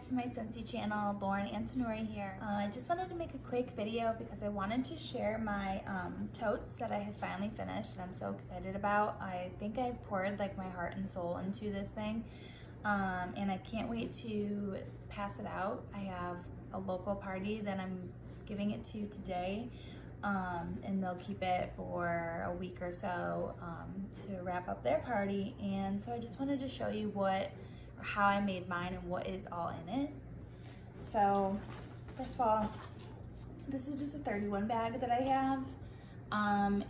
to my Scentsy channel. Laurenantinoriscentsy here. I just wanted to make a quick video because I wanted to share my totes that I have finally finished and I'm so excited about. I think I've poured like my heart and soul into this thing, and I can't wait to pass it out. I have a local party that I'm giving it to today, and they'll keep it for a week or so to wrap up their party. And so I just wanted to show you how I made mine and what is all in it. So first of all, this is just a 31 bag that I have,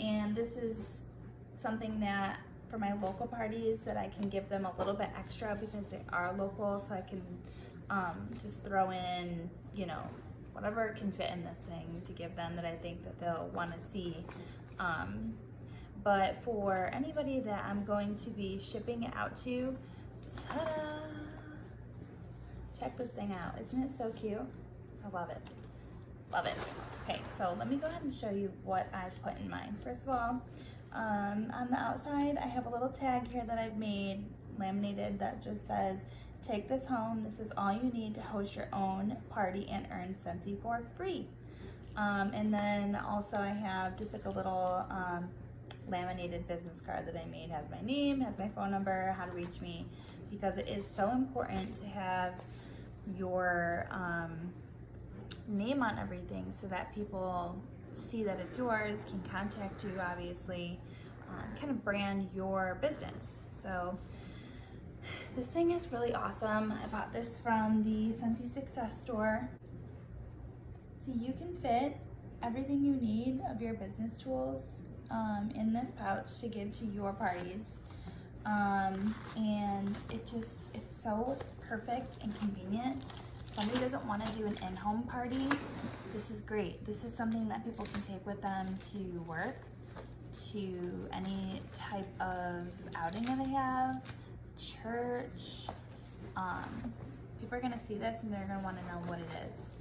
and this is something that for my local parties that I can give them a little bit extra because they are local, so I can just throw in, you know, whatever can fit in this thing to give them that I think that they'll want to see. But for anybody that I'm going to be shipping it out to, ta-da! Check this thing out. Isn't it so cute? I love it. Love it. Okay, so let me go ahead and show you what I've put in mine. First of all, on the outside, I have a little tag here that I've made, laminated, that just says, "Take this home. This is all you need to host your own party and earn Scentsy for free." And then also I have just like a little laminated business card that I made. It has my name, has my phone number, how to reach me, because it is so important to have your name on everything so that people see that it's yours, can contact you, obviously, kind of brand your business. So this thing is really awesome. I bought this from the Scentsy Success store. So you can fit everything you need of your business tools in this pouch to give to your parties. And it's so perfect and convenient. If somebody doesn't want to do an in-home party, this is great. This is something that people can take with them to work, to any type of outing that they have, church. People are gonna see this and they're gonna want to know what it is.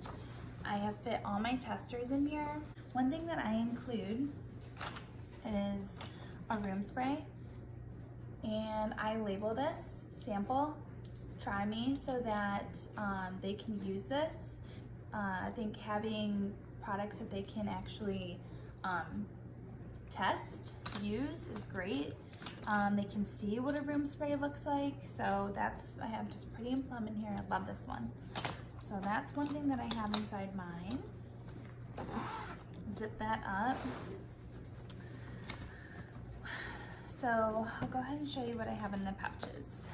I have fit all my testers in here. One thing that I include is a room spray, and I label this sample, try me, so that they can use this. I think having products that they can actually test, use is great. They can see what a room spray looks like. So I have just Pretty and Plum in here. I love this one. So that's one thing that I have inside mine. Zip that up. So I'll go ahead and show you what I have in the pouches.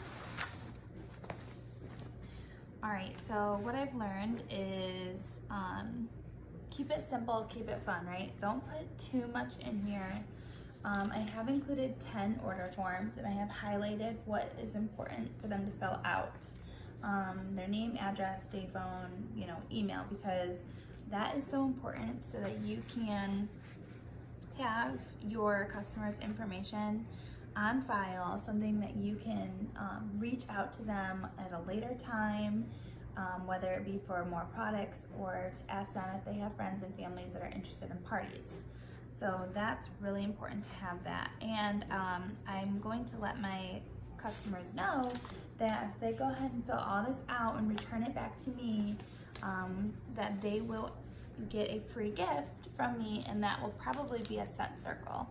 All right, so what I've learned is keep it simple, keep it fun, right? Don't put too much in here. I have included 10 order forms, and I have highlighted what is important for them to fill out. Their name, address, day, phone, you know, email, because that is so important so that you can have your customers' information on file, something that you can reach out to them at a later time, whether it be for more products or to ask them if they have friends and families that are interested in parties. So that's really important to have that. And I'm going to let my customers know that if they go ahead and fill all this out and return it back to me, that they will get a free gift from me, and that will probably be a scent circle.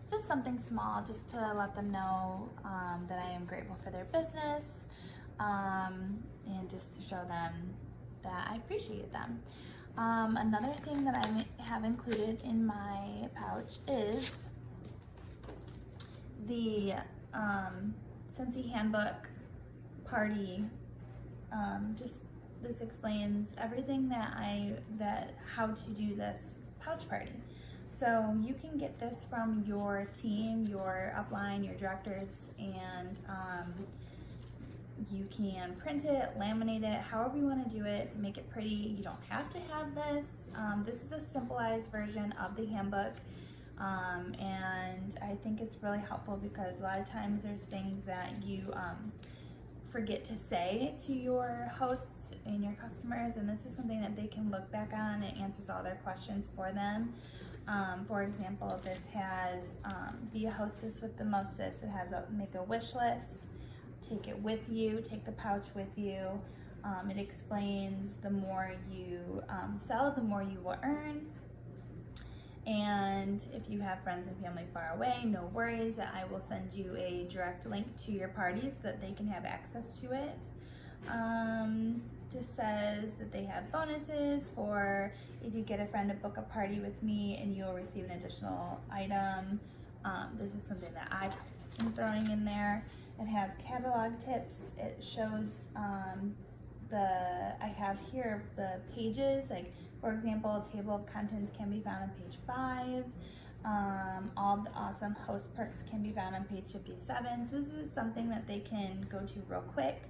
It's just something small just to let them know that I am grateful for their business, and just to show them that I appreciate them. Another thing that I have included in my pouch is the Scentsy Handbook Party. This explains everything how to do this pouch party. So you can get this from your team, your upline, your directors, and you can print it, laminate it, however you want to do it, make it pretty. You don't have to have this. This is a simplified version of the handbook, and I think it's really helpful because a lot of times there's things that you forget to say to your hosts and your customers, and this is something that they can look back on. It answers all their questions for them. For example, this has be a hostess with the mostest. It has make a wish list, take it with you, take the pouch with you. It explains the more you sell, the more you will earn. And if you have friends and family far away, no worries, I will send you a direct link to your parties so that they can have access to it. Just says that they have bonuses for if you get a friend to book a party with me, and you'll receive an additional item. This is something that I'm throwing in there. It has catalog tips. It shows I have here the pages, like for example, table of contents can be found on page 5. All the awesome host perks can be found on page 57. So this is something that they can go to real quick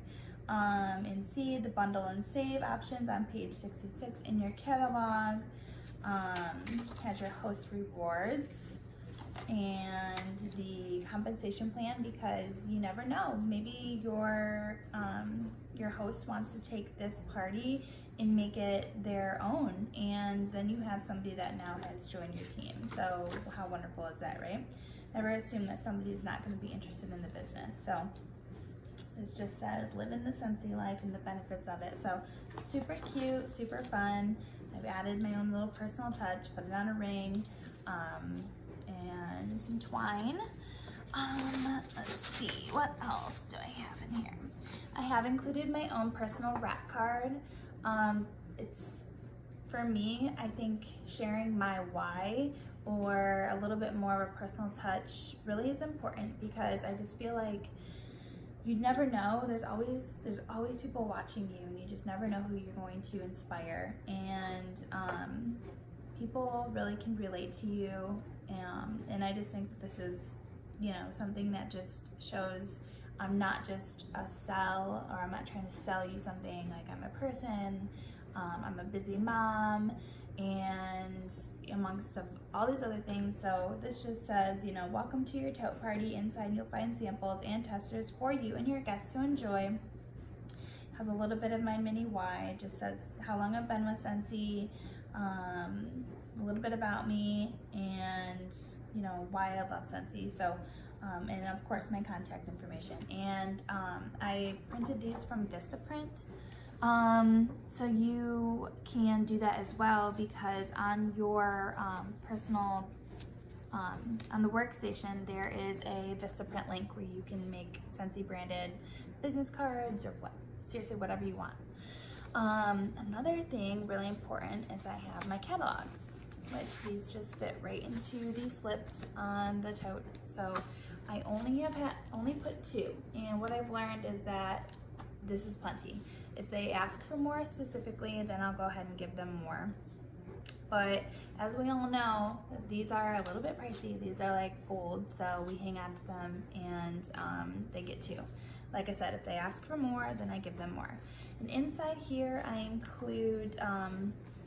and see the bundle and save options on page 66 in your catalog. Has your host rewards and the compensation plan, because you never know, maybe your host wants to take this party and make it their own, and then you have somebody that now has joined your team. So how wonderful is that, right? Never assume that somebody's not going to be interested in the business. So this just says live in the Scentsy life and the benefits of it. So super cute, super fun. I've added my own little personal touch, put it on a ring, and some twine. Let's see, what else do I have in here? I have included my own personal rack card. It's, for me, I think sharing my why or a little bit more of a personal touch really is important, because I just feel like you never know. There's always people watching you, and you just never know who you're going to inspire. And people really can relate to you. And I just think that this is, something that just shows I'm not just a sell, or I'm not trying to sell you something. Like, I'm a person, I'm a busy mom, and amongst all these other things. So this just says, welcome to your tote party. Inside you'll find samples and testers for you and your guests to enjoy. Has a little bit of my mini why. It just says how long I've been with Scentsy, a little bit about me, and why I love Scentsy. So and of course my contact information. And I printed these from Vistaprint. So you can do that as well, because on your personal, on the workstation, there is a Vistaprint link where you can make Scentsy branded business cards, or seriously whatever you want. Another thing really important is I have my catalogs, which these just fit right into these slips on the tote. So I only put 2, and what I've learned is that this is plenty. If they ask for more specifically, then I'll go ahead and give them more. But as we all know, these are a little bit pricey. These are like gold, so we hang on to them, and they get 2. Like I said, if they ask for more, then I give them more. And inside here, I include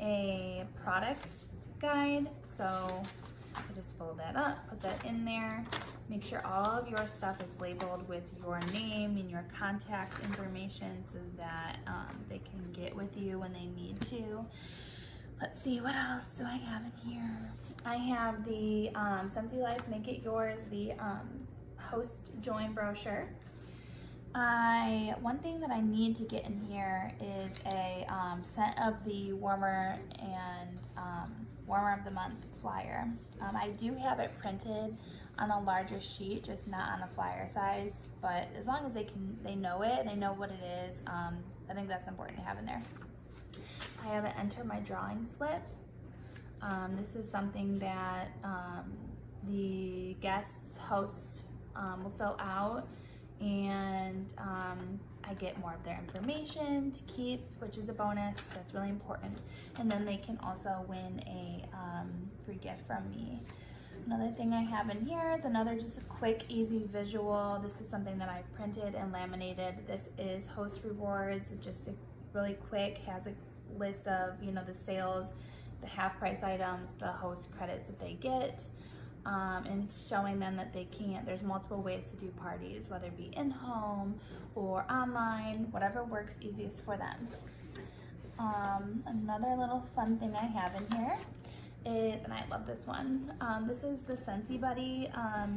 a product guide. So I just fold that up, put that in there. Make sure all of your stuff is labeled with your name and your contact information, so that they can get with you when they need to. Let's see, what else do I have in here? I have the Scentsy Life Make It Yours, the host join brochure. One thing that I need to get in here is a scent of the warmer and warmer of the month flyer. I do have it printed on a larger sheet, just not on a flyer size, but as long as they know it, they know what it is, I think that's important to have in there. I have an enter my drawing slip. This is something that the guests host will fill out, and I get more of their information to keep, which is a bonus. That's really important. And then they can also win a free gift from me. Another thing I have in here is just a quick, easy visual. This is something that I've printed and laminated. This is host rewards. It's just really quick, has a list of the sales, the half price items, the host credits that they get, and showing them that there's multiple ways to do parties, whether it be in home or online, whatever works easiest for them. Another little fun thing I have in here is, and I love this one, this is the Scentsy Buddy,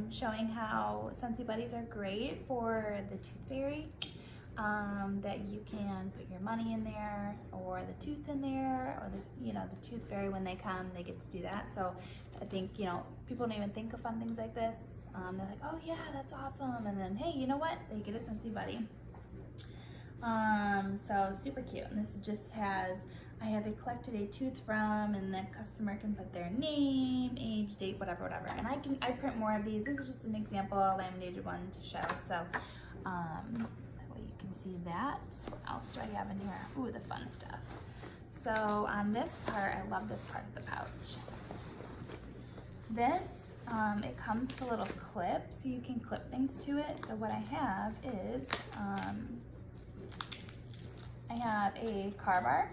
showing how Scentsy Buddies are great for the tooth fairy. that you can put your money in there, or the tooth in there, or the tooth fairy, when they come, they get to do that. So I think, people don't even think of fun things like this. They're like, oh yeah, that's awesome. And then, hey, you know what? They get a Scentsy buddy. So super cute. And this just has, I have collected a tooth from, and the customer can put their name, age, date, whatever. And I print more of these. This is just an example, a laminated one to show. So that way you can see that. What else do I have in here? Ooh, the fun stuff. So on this part, I love this part of the pouch. This, it comes with a little clip, so you can clip things to it. So what I have is, I have a car bar,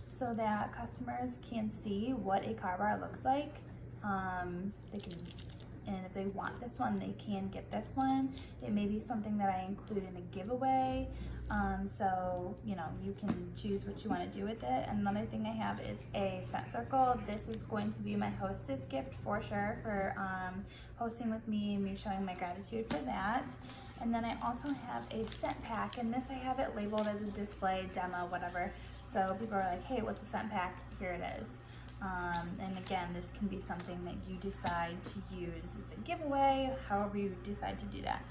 so that customers can see what a car bar looks like. They can, and if they want this one, they can get this one. It may be something that I include in a giveaway. So, you can choose what you want to do with it. And another thing I have is a scent circle. This is going to be my hostess gift for sure, for hosting with me and me showing my gratitude for that. And then I also have a scent pack, and this I have it labeled as a display, demo, whatever. So people are like, hey, what's a scent pack? Here it is. And again, this can be something that you decide to use as a giveaway, however you decide to do that.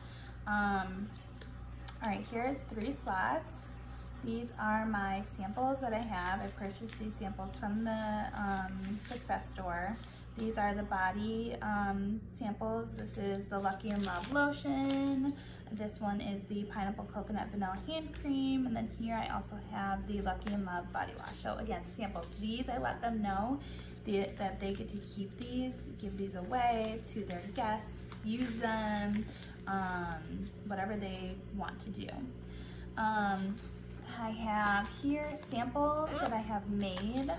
All right, here's 3 slots. These are my samples that I have. I purchased these samples from the Success store. These are the body samples. This is the Lucky in Love lotion. This one is the pineapple coconut vanilla hand cream. And then here I also have the Lucky in Love body wash. So again, samples. These, I let them know that they get to keep these, give these away to their guests, use them, whatever they want to do. I have here samples that I have made.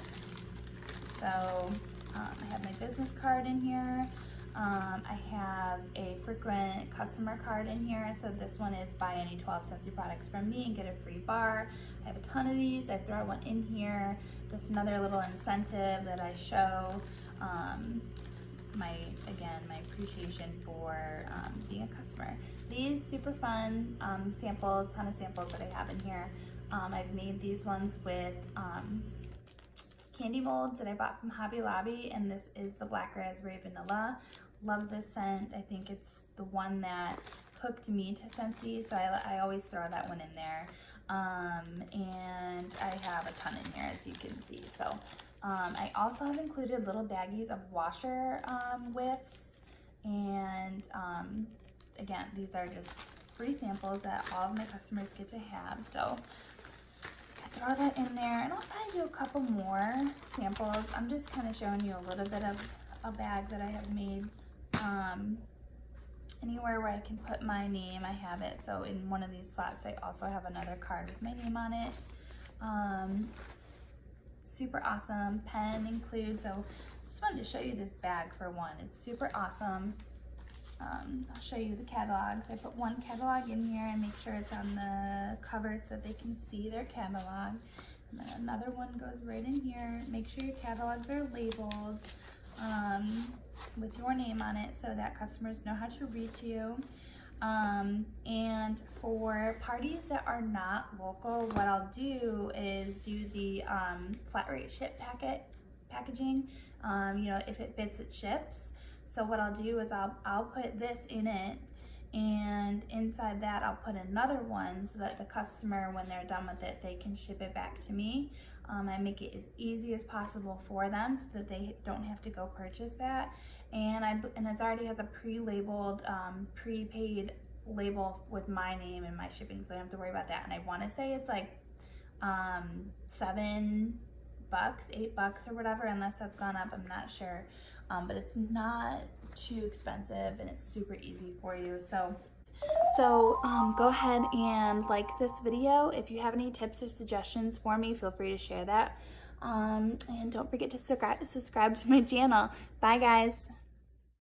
So I have my business card in here. I have a frequent customer card in here. So this one is buy any 12 Scentsy products from me and get a free bar. I have a ton of these. I throw one in here. This is another little incentive that I show. My appreciation for being a customer. These super fun samples, ton of samples that I have in here. I've made these ones with candy molds that I bought from Hobby Lobby, and this is the Black Raspberry Vanilla. Love this scent. I think it's the one that hooked me to Scentsy, so I always throw that one in there. And I have a ton in here, as you can see. So I also have included little baggies of washer whiffs, and again, these are just free samples that all of my customers get to have. So I throw that in there, and I'll probably do a couple more samples. I'm just kind of showing you a little bit of a bag that I have made. Anywhere where I can put my name, I have it. So in one of these slots, I also have another card with my name on it. Super awesome. Pen includes, so just wanted to show you this bag for one. It's super awesome. I'll show you the catalogs. I put one catalog in here and make sure it's on the cover so they can see their catalog. And then another one goes right in here. Make sure your catalogs are labeled with your name on it so that customers know how to reach you. And for parties that are not local, what I'll do is do the flat rate ship packaging. If it fits, it ships. So what I'll do is I'll put this in it, and inside that I'll put another one so that the customer, when they're done with it, they can ship it back to me. I make it as easy as possible for them so that they don't have to go purchase that. And it already has a pre-labeled, prepaid label with my name and my shipping, so I don't have to worry about that. And I want to say it's like $7, $8 or whatever, unless that's gone up, I'm not sure. But it's not too expensive, and it's super easy for you. So go ahead and like this video. If you have any tips or suggestions for me, feel free to share that. And don't forget to subscribe to my channel. Bye guys.